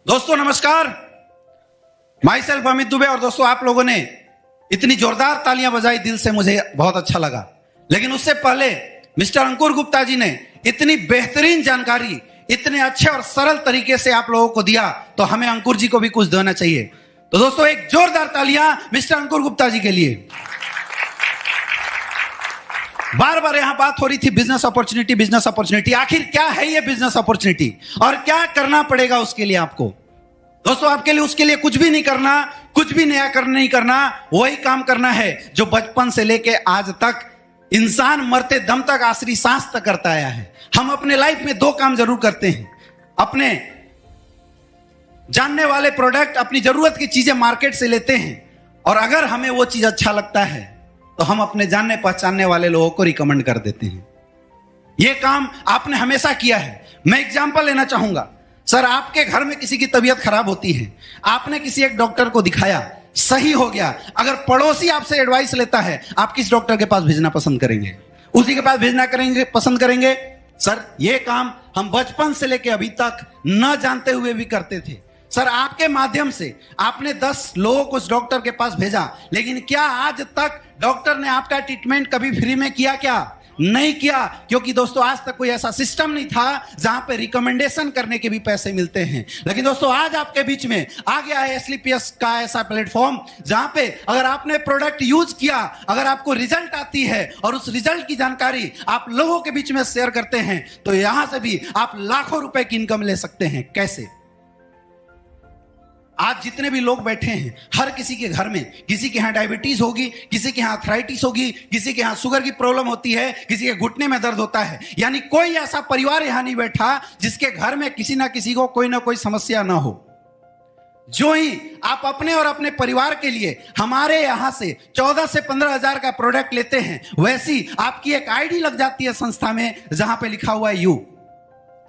दोस्तों नमस्कार, my self Amit Dubey. और दोस्तों आप लोगों ने इतनी जोरदार तालियां बजाई, दिल से मुझे बहुत अच्छा लगा। लेकिन उससे पहले मिस्टर अंकुर गुप्ता जी ने इतनी बेहतरीन जानकारी इतने अच्छे और सरल तरीके से आप लोगों को दिया, तो हमें अंकुर जी को भी कुछ देना चाहिए। तो दोस्तों एक जोरदार तालियां मिस्टर अंकुर गुप्ता जी के लिए। बार बार यहां बात हो रही थी बिजनेस अपॉर्चुनिटी, बिजनेस अपॉर्चुनिटी। आखिर क्या है ये बिजनेस अपॉर्चुनिटी और क्या करना पड़ेगा उसके लिए आपको? दोस्तों आपके लिए उसके लिए कुछ भी नहीं करना, कुछ भी नया नहीं करना, वही काम करना है जो बचपन से लेके आज तक इंसान मरते दम तक, आखिरी सांस तक करता आया है। हम अपने लाइफ में दो काम जरूर करते हैं, अपने जानने वाले प्रोडक्ट, अपनी जरूरत की चीजें मार्केट से लेते हैं, और अगर हमें वो चीज अच्छा लगता है तो हम अपने जानने पहचानने वाले लोगों को रिकमेंड कर देते हैं। यह काम आपने हमेशा किया है। मैं एग्जांपल लेना चाहूंगा। सर, आपके घर में किसी की तबीयत खराब होती है, आपने किसी एक डॉक्टर को दिखाया, सही हो गया। अगर पड़ोसी आपसे एडवाइस लेता है, आप किस डॉक्टर के पास भेजना पसंद करेंगे? उसी के पास भेजना पसंद करेंगे। सर, यह काम हम बचपन से लेकर अभी तक न जानते हुए भी करते थे। सर, आपके माध्यम से आपने 10 लोगों को उस डॉक्टर के पास भेजा, लेकिन क्या आज तक डॉक्टर ने आपका ट्रीटमेंट कभी फ्री में किया? क्या नहीं किया? क्योंकि दोस्तों आज तक कोई ऐसा सिस्टम नहीं था जहां पे रिकमेंडेशन करने के भी पैसे मिलते हैं। लेकिन दोस्तों आज आपके बीच में आ गया है SLPS का ऐसा प्लेटफॉर्म जहां पे अगर आपने प्रोडक्ट यूज किया, अगर आपको रिजल्ट आती है और उस रिजल्ट की जानकारी आप लोगों के बीच में शेयर करते हैं, तो यहां से भी आप लाखों रुपए की इनकम ले सकते हैं। कैसे? आज जितने भी लोग बैठे हैं, हर किसी के घर में किसी के यहां डायबिटीज होगी, किसी के यहां आर्थराइटिस होगी, किसी के यहां शुगर की प्रॉब्लम होती है, किसी के घुटने में दर्द होता है। यानी कोई ऐसा परिवार यहां नहीं बैठा जिसके घर में किसी ना किसी को कोई ना कोई समस्या ना हो। जो ही आप अपने और अपने परिवार के लिए हमारे यहां से 14 से 15 हजार का प्रोडक्ट लेते हैं, वैसी आपकी एक आईडी लग जाती है संस्था में जहां पे लिखा हुआ है यू।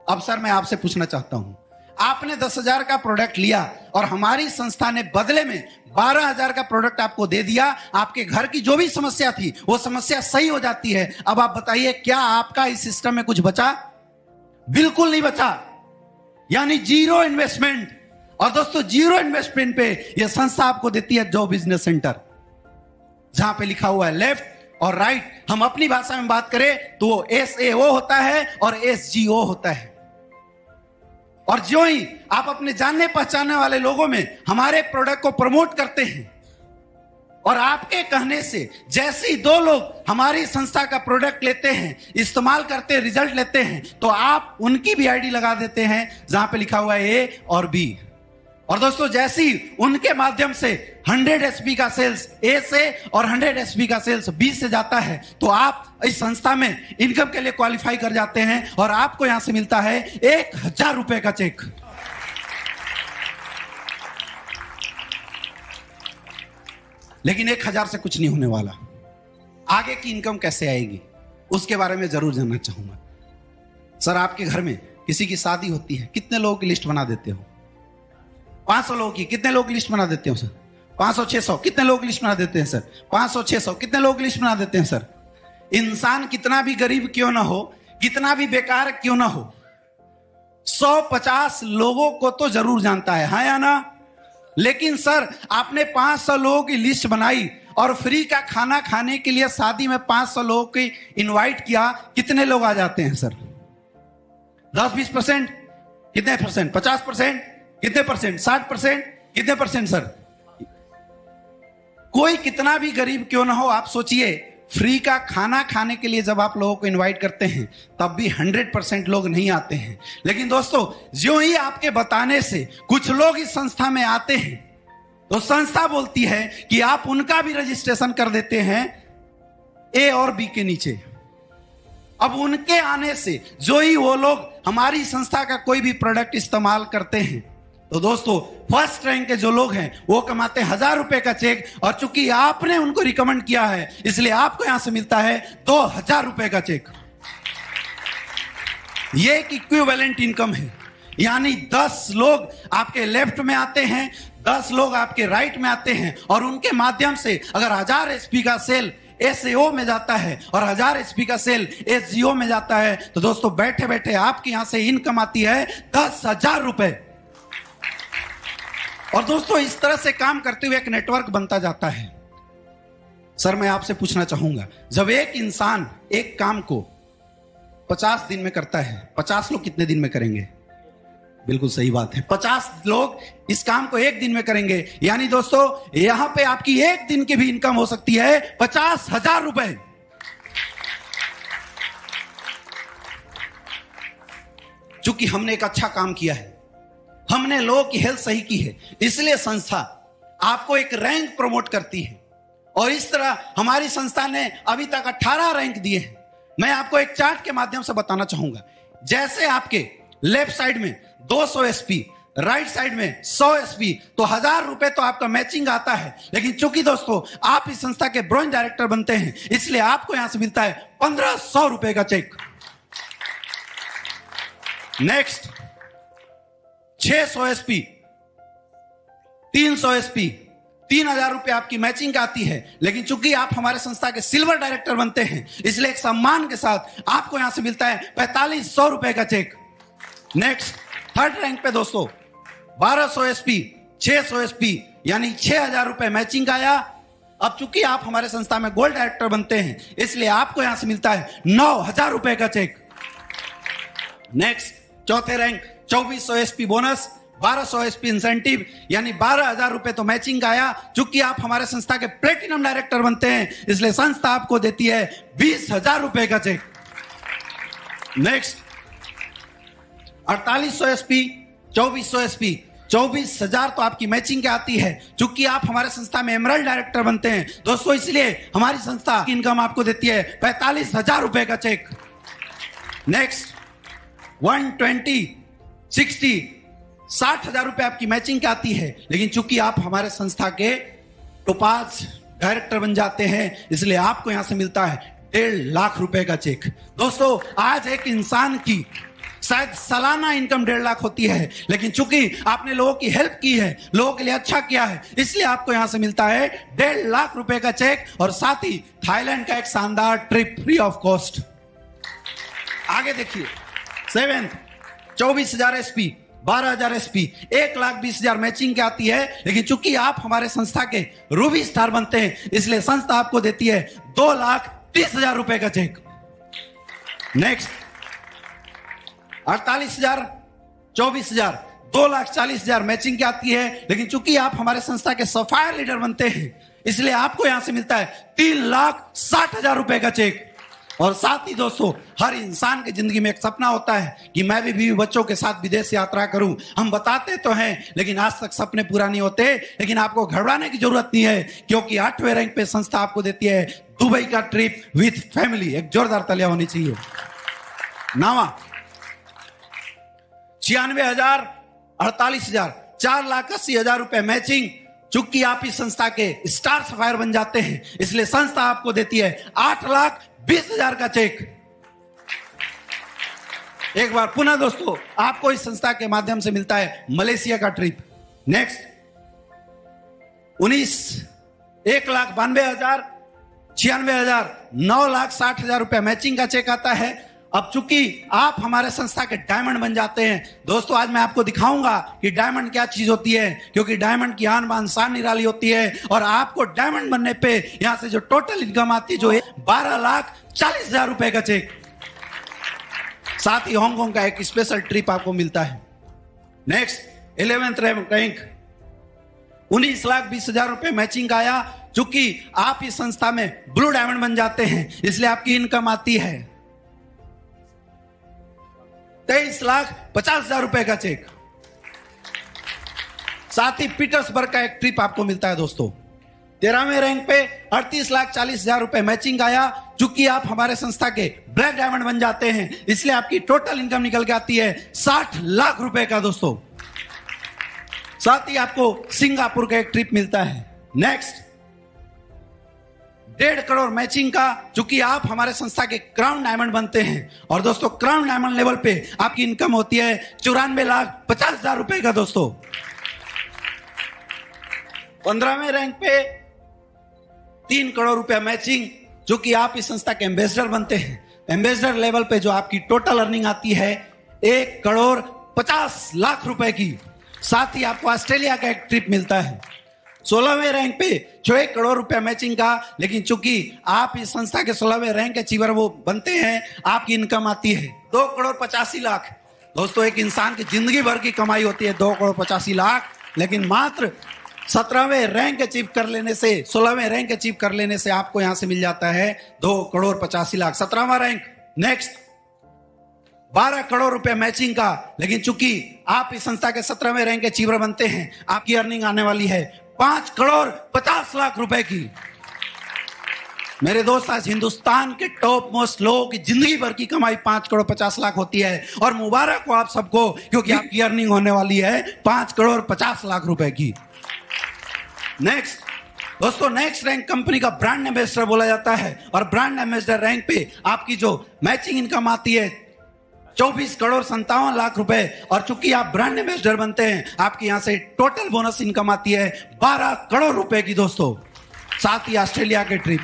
अब सर मैं आपसे पूछना चाहता हूं, आपने 10,000 का प्रोडक्ट लिया और हमारी संस्था ने बदले में 12,000 का प्रोडक्ट आपको दे दिया। आपके घर की जो भी समस्या थी वो समस्या सही हो जाती है। अब आप बताइए, क्या आपका इस सिस्टम में कुछ बचा? बिल्कुल नहीं बचा। यानी जीरो इन्वेस्टमेंट। और दोस्तों जीरो इन्वेस्टमेंट पे यह संस्था आपको देती है जो बिजनेस सेंटर, जहां पे लिखा हुआ है लेफ्ट और राइट। हम अपनी भाषा में बात करें तो SAO होता है और SGO होता है। और जो ही आप अपने जानने पहचानने वाले लोगों में हमारे प्रोडक्ट को प्रमोट करते हैं, और आपके कहने से जैसे ही 2 लोग हमारी संस्था का प्रोडक्ट लेते हैं, इस्तेमाल करते हैं, रिजल्ट लेते हैं, तो आप उनकी भी आईडी लगा देते हैं जहां पे लिखा हुआ है A और B। और दोस्तों जैसे ही उनके माध्यम से 100 SP का सेल्स A से और 100 SP का सेल्स B से जाता है, तो आप इस संस्था में इनकम के लिए क्वालिफाई कर जाते हैं और आपको यहां से मिलता है 1,000 रुपए का चेक। लेकिन 1,000 से कुछ नहीं होने वाला। आगे की इनकम कैसे आएगी उसके बारे में जरूर जानना चाहूंगा। सर, आपके घर में किसी की शादी होती है, कितने लोगों की लिस्ट बना देते हो? 500 लोगों की। कितने लोग की लिस्ट बना देते हो सर? 500-600। कितने लोग की लिस्ट बना देते हैं सर? 500-600। कितने लोग की लिस्ट बना देते हैं सर? इंसान कितना भी गरीब क्यों ना हो, कितना भी बेकार क्यों ना हो, 150 लोगों को तो जरूर जानता है, हाँ या ना? लेकिन सर आपने 500 लोगों की लिस्ट बनाई और फ्री का खाना खाने के लिए शादी में 500 लोगों की इनवाइट किया, कितने लोग आ जाते हैं सर? 10-20%? कितने परसेंट? 50%? कितने परसेंट? 60%? कितने परसेंट सर? कोई कितना भी गरीब क्यों ना हो, आप सोचिए, फ्री का खाना खाने के लिए जब आप लोगों को इनवाइट करते हैं तब भी 100% लोग नहीं आते हैं। लेकिन दोस्तों जो ही आपके बताने से कुछ लोग इस संस्था में आते हैं, तो संस्था बोलती है कि आप उनका भी रजिस्ट्रेशन कर देते हैं A और B के नीचे। अब उनके आने से जो ही वो लोग हमारी संस्था का कोई भी प्रोडक्ट इस्तेमाल करते हैं, तो दोस्तों फर्स्ट रैंक के जो लोग हैं वो कमाते हैं 1,000 रुपए का चेक। और चूंकि आपने उनको रिकमेंड किया है, इसलिए आपको यहां से मिलता है 2,000 रुपए का चेक। ये एक इक्विवेलेंट इनकम है। यानी 10 लोग आपके लेफ्ट में आते हैं, 10 लोग आपके राइट में आते हैं, और उनके माध्यम से अगर 1000 SP का सेल SAO में जाता है और 1000 SP का सेल SGO में जाता है, तो दोस्तों बैठे बैठे आपके यहां से इनकम आती है 10,000 रुपए। और दोस्तों इस तरह से काम करते हुए एक नेटवर्क बनता जाता है। सर मैं आपसे पूछना चाहूंगा, जब एक इंसान एक काम को 50 दिन में करता है, 50 लोग कितने दिन में करेंगे? बिल्कुल सही बात है, 50 लोग इस काम को एक दिन में करेंगे। यानी दोस्तों यहां पे आपकी एक दिन की भी इनकम हो सकती है 50,000 रुपए। चूंकि हमने एक अच्छा काम किया है, हमने लोगों की हेल्थ सही की है, इसलिए संस्था आपको एक रैंक प्रमोट करती है। और इस तरह हमारी संस्था ने अभी तक 18 रैंक दिए हैं। मैं आपको एक चार्ट के माध्यम से बताना चाहूंगा। जैसे आपके लेफ्ट साइड में 200 एसपी, राइट साइड में 100 एसपी, तो 1000 रुपए तो आपका मैचिंग आता है। लेकिन चूंकि दोस्तों आप इस संस्था के ब्रोंज डायरेक्टर बनते हैं, इसलिए आपको यहां से मिलता है 1500 रुपए का चेक। नेक्स्ट 600 एसपी, 300 एसपी, 3000 रुपए आपकी मैचिंग आती है। लेकिन चूंकि आप हमारे संस्था के सिल्वर डायरेक्टर बनते हैं, इसलिए एक सम्मान के साथ आपको यहां से मिलता है 4500 रुपए का चेक। नेक्स्ट थर्ड रैंक पे दोस्तों 1200 एसपी, 600 एसपी, यानी 6000 रुपए मैचिंग आया। अब चूंकि आप हमारे संस्था में गोल्ड डायरेक्टर बनते हैं, इसलिए आपको यहां से मिलता है 9000 रुपए का चेक। नेक्स्ट चौथे rank 2400 SP bonus, 1200 SP incentive, यानी 12000 रुपए तो मैचिंग आया। चूंकि आप हमारे संस्था के प्लेटिनम डायरेक्टर बनते हैं, इसलिए संस्था आपको देती है 20000 रुपए का चेक। नेक्स्ट 4800 एसपी, 2400 एसपी, 24000 तो आपकी मैचिंग के आती है। चूंकि आप हमारे संस्था में एमरल्ड डायरेक्टर बनते हैं दोस्तों, इसलिए हमारी संस्था की इनकम आपको देती है 45000 रुपए का चेक। नेक्स्ट 120, 60, 60,000 रुपए आपकी मैचिंग की आती है। लेकिन चूंकि आप हमारे संस्था के टोपाज डायरेक्टर बन जाते हैं, इसलिए आपको यहां से मिलता है 1.5 लाख रुपए का चेक। दोस्तों आज एक इंसान की शायद सालाना इनकम 1.5 लाख होती है, लेकिन चूंकि आपने लोगों की हेल्प की है, लोगों के लिए अच्छा किया है, इसलिए आपको यहां से मिलता है 1.5 लाख रुपए का चेक। और साथ ही थाईलैंड का एक शानदार ट्रिप फ्री ऑफ कॉस्ट। आगे देखिए 7th 24,000 एसपी, 12,000 एसपी, 1,20,000 मैचिंग की आती है। लेकिन चूंकि आप हमारे संस्था के रूबी स्टार बनते हैं, इसलिए संस्था आपको देती है 2,30,000 रुपए का चेक। नेक्स्ट 48,000, 24,000, 2,40,000 मैचिंग की आती है। लेकिन चूंकि आप हमारे संस्था के सफायर लीडर बनते हैं, इसलिए आपको यहां से मिलता है 3,60,000 रुपए का चेक। और साथ ही दोस्तों हर इंसान की जिंदगी में एक सपना होता है कि मैं भी बीवी बच्चों के साथ विदेश यात्रा करूं। हम बताते तो हैं, लेकिन आज तक सपने पूरा नहीं होते। लेकिन आपको घबराने की जरूरत नहीं है, क्योंकि 8वें रैंक पे संस्था आपको देती है दुबई का ट्रिप विथ फैमिली। एक जोरदार तालियां होनी चाहिए। 9वां 96,000, 48,000, 4,80,000 रुपए मैचिंग। चूंकि आप इस संस्था के स्टार सफायर बन जाते हैं, इसलिए संस्था आपको देती है 8,20,000 का चेक। एक बार पुनः दोस्तों आपको इस संस्था के माध्यम से मिलता है मलेशिया का ट्रिप। नेक्स्ट 19 1,92,000, 96,000, 9,60,000 रुपए मैचिंग का चेक आता है। अब चूंकि आप हमारे संस्था के डायमंड बन जाते हैं दोस्तों, आज मैं आपको दिखाऊंगा कि डायमंड क्या चीज होती है, क्योंकि डायमंड की आन बान शान निराली होती है। और आपको डायमंड बनने पे यहां से जो टोटल इनकम आती है जो है 12,40,000 रुपए का चेक। साथ ही हांगकांग का एक स्पेशल ट्रिप आपको मिलता है। नेक्स्ट 11th रैंक 19,20,000 रुपए मैचिंग आया। चूंकि आप इस संस्था में ब्लू डायमंड बन जाते हैं, इसलिए आपकी इनकम आती है 23,50,000 रुपए का चेक। साथ ही पीटर्सबर्ग का एक ट्रिप आपको मिलता है दोस्तों। 13वें रैंक पे 38,40,000 रुपए मैचिंग आया। चूंकि आप हमारे संस्था के ब्लैक डायमंड बन जाते हैं, इसलिए आपकी टोटल इनकम निकल के आती है 60 लाख रुपए का दोस्तों। साथ ही आपको सिंगापुर का एक ट्रिप मिलता है। नेक्स्ट 1.5 करोड़ मैचिंग का। चूंकि आप हमारे संस्था के क्राउन डायमंड बनते हैं, और दोस्तों क्राउन डायमंड लेवल पे आपकी इनकम होती है 94,50,000 रुपए का दोस्तों। 15वें रैंक पे 3 करोड़ रुपया मैचिंग। चूंकि आप इस संस्था के एम्बेसडर बनते हैं, एम्बेसडर लेवल पे जो आपकी टोटल अर्निंग आती है 1,50,00,000 रुपए की। साथ ही आपको ऑस्ट्रेलिया का एक ट्रिप मिलता है। 16वें रैंक पे जो 1 करोड़ रुपया मैचिंग का, लेकिन चूंकि आप इस संस्था के 16वें रैंक के अचीवर वो बनते हैं, आपकी इनकम आती है 2 करोड़ 85 लाख। दोस्तों, एक इंसान की जिंदगी भर की कमाई होती है 2 करोड़ 85 लाख, लेकिन मात्र 17वें रैंक अचीव कर लेने से, 16वें रैंक अचीव कर लेने से आपको यहां से मिल जाता है 2 करोड़ 85 लाख। 17वां रैंक। नेक्स्ट 12 करोड़ रुपए मैचिंग का, लेकिन चूंकि आप इस संस्था के 17वें रैंक के अचीवर बनते हैं, आपकी अर्निंग आने वाली है 5 करोड़ 50 लाख रुपए की। मेरे दोस्त, आज हिंदुस्तान के टॉप मोस्ट लोगों की जिंदगी भर की कमाई 5 करोड़ 50 लाख होती है, और मुबारक हो आप सबको, क्योंकि आपकी अर्निंग होने वाली है 5 करोड़ 50 लाख रुपए की। नेक्स्ट दोस्तों, नेक्स्ट रैंक कंपनी का ब्रांड एम्बेसडर बोला जाता है, और ब्रांड एम्बेसडर रैंक पे आपकी जो मैचिंग इनकम आती है 24 करोड़ 57 लाख रुपए, और चूंकि आप ब्रांड एम्बेसडर बनते हैं, आपकी यहां से टोटल बोनस इनकम आती है 12 करोड़ रुपए की। दोस्तों, साथ ही ऑस्ट्रेलिया के ट्रिप।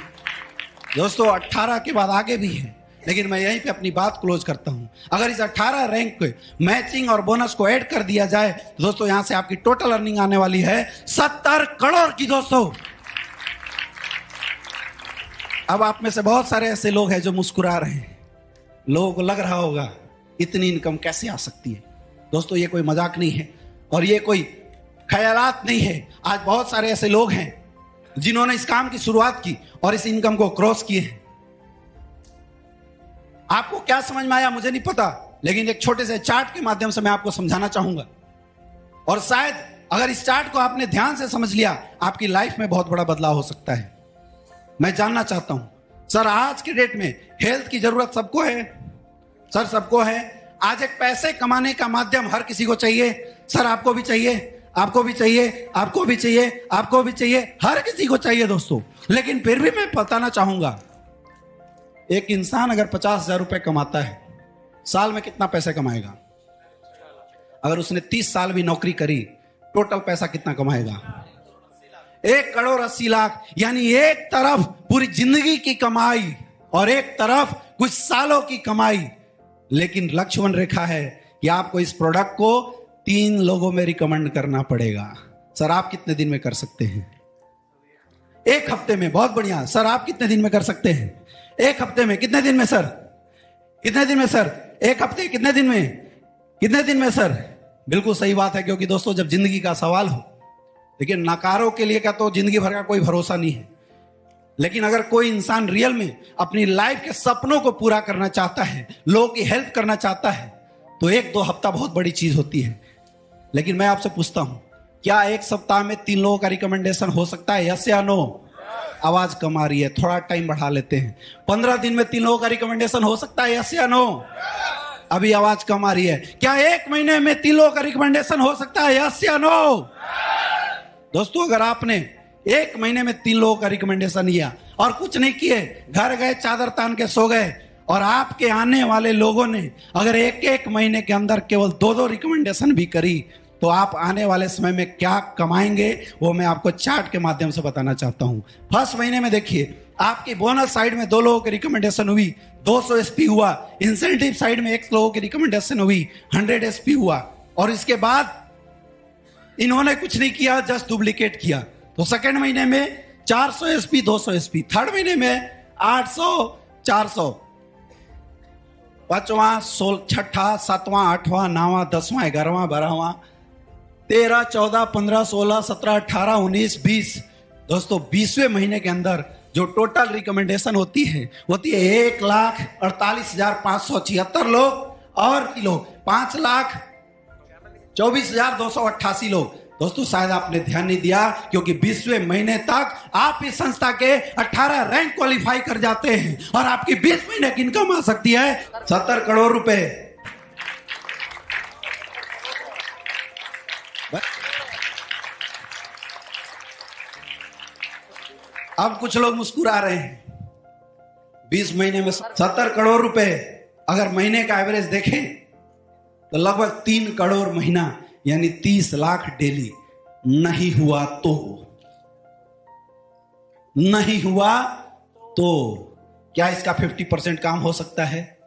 दोस्तों, 18 के बाद आगे भी है, लेकिन मैं यहीं पे अपनी बात क्लोज करता हूं। अगर इस 18 रैंक पे मैचिंग और बोनस को ऐड कर दिया जाए, दोस्तों यहां से आपकी टोटल अर्निंग आने वाली है 70 करोड़ की। दोस्तों, अब आप में से बहुत सारे ऐसे लोग हैं जो मुस्कुरा रहे हैं। लोगों को लग रहा होगा इतनी इनकम कैसे आ सकती है। दोस्तों, ये कोई मजाक नहीं है और ये कोई ख्यालात नहीं है। आज बहुत सारे ऐसे लोग हैं जिन्होंने इस काम की शुरुआत की और इस इनकम को क्रॉस किए हैं। आपको क्या समझ में आया मुझे नहीं पता, लेकिन एक छोटे से चार्ट के माध्यम से मैं आपको समझाना चाहूंगा, और शायद अगर इस चार्ट को आपने ध्यान से समझ लिया, आपकी लाइफ में बहुत बड़ा बदलाव हो सकता है। मैं जानना चाहता हूं, सर आज के डेट में हेल्थ की जरूरत सबको है? सर सबको है। आज एक पैसे कमाने का माध्यम हर किसी को चाहिए। सर आपको भी चाहिए, आपको भी चाहिए, आपको भी चाहिए, आपको भी चाहिए, हर किसी को चाहिए दोस्तों। लेकिन फिर भी मैं बताना चाहूंगा, एक इंसान अगर 50,000 रुपए कमाता है, साल में कितना पैसा कमाएगा? अगर उसने 30 साल भी नौकरी करी, टोटल पैसा कितना कमाएगा? 1 करोड़ 80 लाख। यानी एक तरफ पूरी जिंदगी की कमाई और एक तरफ कुछ सालों की कमाई। लेकिन लक्ष्मण रेखा है कि आपको इस प्रोडक्ट को 3 लोगों में रिकमेंड करना पड़ेगा। सर आप कितने दिन में कर सकते हैं? 1 हफ्ते में। बहुत बढ़िया। सर आप कितने दिन में कर सकते हैं? 1 हफ्ते में। कितने दिन में सर? कितने दिन में सर? 1 हफ्ते। कितने दिन में? कितने दिन में सर? बिल्कुल सही बात है, क्योंकि दोस्तों जब जिंदगी का सवाल हो, लेकिन नकारों के लिए क्या तो जिंदगी भर का कोई भरोसा नहीं है। लेकिन अगर कोई इंसान रियल में अपनी लाइफ के सपनों को पूरा करना चाहता है, लोगों की हेल्प करना चाहता है, तो 1-2 हफ्ता बहुत बड़ी चीज होती है। लेकिन मैं आपसे पूछता हूं, क्या 1 सप्ताह में 3 लोगों का रिकमेंडेशन हो सकता है? यस या नो? आवाज कम आ रही है, थोड़ा टाइम बढ़ा लेते हैं। 15 दिन में 3 लोगों का रिकमेंडेशन हो सकता है? यस या नो? अभी आवाज कम आ रही है। क्या 1 महीने में 3 लोगों का रिकमेंडेशन हो सकता है? यस या नो? दोस्तों, अगर आपने 1 महीने में 3 लोगों का रिकमेंडेशन लिया और कुछ नहीं किए, घर गए, चादर तान के सो गए, और आपके आने वाले लोगों ने अगर 1-1 महीने के अंदर केवल 2-2 रिकमेंडेशन भी करी, तो आप आने वाले समय में क्या कमाएंगे, वो मैं आपको चार्ट के माध्यम से बताना चाहता हूं। फर्स्ट महीने में देखिए, आपकी बोनस साइड में 2 लोगों की रिकमेंडेशन हुई, 200 एसपी हुआ। इंसेंटिव साइड में 1 लोगों की रिकमेंडेशन हुई, 100 एसपी हुआ। और इसके बाद इन्होंने कुछ नहीं किया, जस्ट डुप्लीकेट किया। तो सेकेंड महीने में 400 एसपी, 200 एसपी। थर्ड महीने में 800, 400। 5वां, 6वां, 7वां, 8वां, 9वां, 10वां, 11वां, 12वां, 13, 14, 15, 16, 17, 18, 19, 20। दोस्तों 20वें महीने के अंदर जो टोटल रिकमेंडेशन होती है 1,48,576 लोग, और लोग 5,24,288 लोग। दोस्तों शायद आपने ध्यान नहीं दिया, क्योंकि 20वें महीने तक आप इस संस्था के 18 रैंक क्वालिफाई कर जाते हैं, और आपकी 20 महीने की इनकम आ सकती है 70 करोड़ रुपए। अब कुछ लोग मुस्कुरा रहे हैं। 20 महीने में 70 करोड़ रुपए अगर महीने का एवरेज देखें तो लगभग 3 करोड़ महीना, यानी 30 लाख डेली। नहीं हुआ तो क्या इसका 50% काम हो सकता है?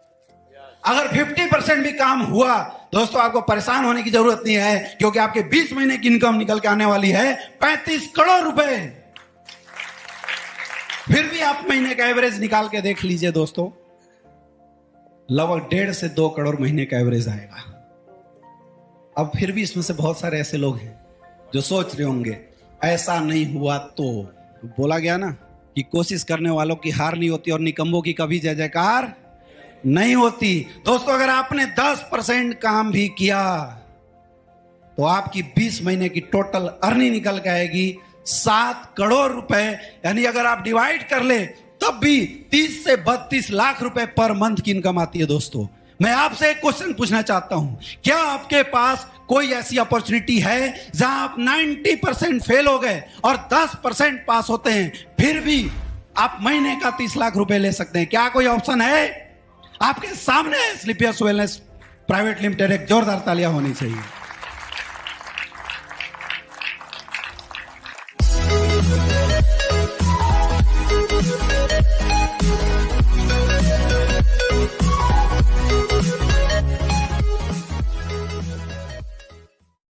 अगर 50% भी काम हुआ दोस्तों आपको परेशान होने की जरूरत नहीं है, क्योंकि आपके 20 महीने की इनकम निकल के आने वाली है 35 करोड़ रुपए। फिर भी आप महीने का एवरेज निकाल के देख लीजिए दोस्तों, लगभग 1.5 से 2 करोड़ महीने का एवरेज आएगा। अब फिर भी इसमें से बहुत सारे ऐसे लोग हैं जो सोच रहे होंगे ऐसा नहीं हुआ तो बोला गया ना कि कोशिश करने वालों की हार नहीं होती और निकम्मों की कभी जय जयकार नहीं होती। दोस्तों अगर आपने 10% काम भी किया तो आपकी 20 महीने की टोटल अर्निंग निकल के आएगी 7 करोड़ रुपए। यानी अगर आप डिवाइड कर ले तब भी 30 से 32 लाख रुपए पर मंथ की इनकम आती है। दोस्तों मैं आपसे एक क्वेश्चन पूछना चाहता हूं, क्या आपके पास कोई ऐसी अपॉर्चुनिटी है जहां आप 90% फेल हो गए और 10% पास होते हैं, फिर भी आप महीने का 30 लाख रुपए ले सकते हैं? क्या कोई ऑप्शन है? आपके सामने स्लीपियस वेलनेस प्राइवेट लिमिटेड। एक जोरदार तालियां होनी चाहिए।